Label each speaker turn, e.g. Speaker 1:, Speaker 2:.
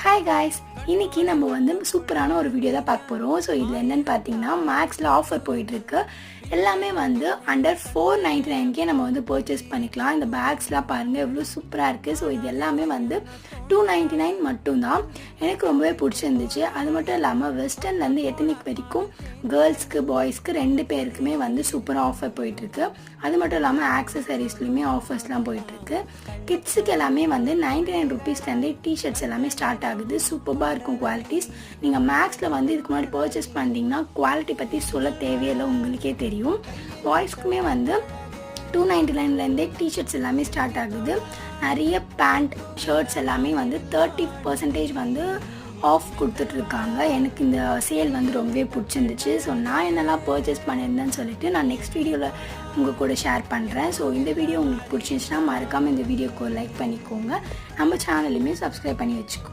Speaker 1: Hi guys, இன்னைக்கு நம்ம வந்து சூப்பரான ஒரு வீடியோ தான் பார்க்க போகிறோம். ஸோ இதில் என்னென்னு பார்த்தீங்கன்னா மேக்ஸில் ஆஃபர் போயிட்டுருக்கு. எல்லாமே வந்து அண்டர் 499 நம்ம வந்து பர்ச்சேஸ் பண்ணிக்கலாம். இந்த பேக்ஸ்லாம் பாருங்கள் எவ்வளோ சூப்பராக இருக்குது. ஸோ இது எல்லாமே வந்து 299 மட்டும்தான். எனக்கு ரொம்பவே பிடிச்சிருந்துச்சு. அது மட்டும் இல்லாமல் வெஸ்டர்ன்லேருந்து எத்தனிக் வரைக்கும் கேர்ள்ஸ்க்கு பாய்ஸ்க்கு 2 பேருக்குமே வந்து சூப்பராக ஆஃபர் போயிட்டுருக்கு. அது மட்டும் இல்லாமல் ஆக்சசரிஸ்லையுமே ஆஃபர்ஸ்லாம் போயிட்டுருக்கு. கிட்ஸுக்கு எல்லாமே வந்து 99 ருபீஸ்லேருந்தே டிஷர்ட்ஸ் எல்லாமே ஸ்டார்ட் ஆகுது. சூப்பராக இருக்கும் குவாலிட்டிஸ். நீங்கள் மேக்ஸில் வந்து இதுக்கு முன்னாடி பர்ச்சேஸ் பண்ணிட்டீங்கன்னா குவாலிட்டி பற்றி சொல்ல தேவையில்லை, உங்களுக்கே தெரியும். பாய்ஸ்க்குமே வந்து 299லேருந்தே டிஷர்ட்ஸ் எல்லாமே ஸ்டார்ட் ஆகுது. நிறைய பேண்ட் ஷர்ட்ஸ் எல்லாமே வந்து 30% வந்து ஆஃப் கொடுத்துட்ருக்காங்க. எனக்கு இந்த சேல் வந்து ரொம்பவே பிடிச்சிருந்துச்சு. ஸோ நான் என்னெல்லாம் பர்ச்சேஸ் பண்ணியிருந்தேன்னு சொல்லிட்டு நான் நெக்ஸ்ட் வீடியோவில் உங்கள் கூட ஷேர் பண்ணுறேன். ஸோ இந்த வீடியோ உங்களுக்கு பிடிச்சிருந்துச்சுன்னா மறக்காமல் இந்த வீடியோக்கு லைக் பண்ணிக்கோங்க. நம்ம சேனலையுமே சப்ஸ்கிரைப் பண்ணி வச்சுக்கோங்க.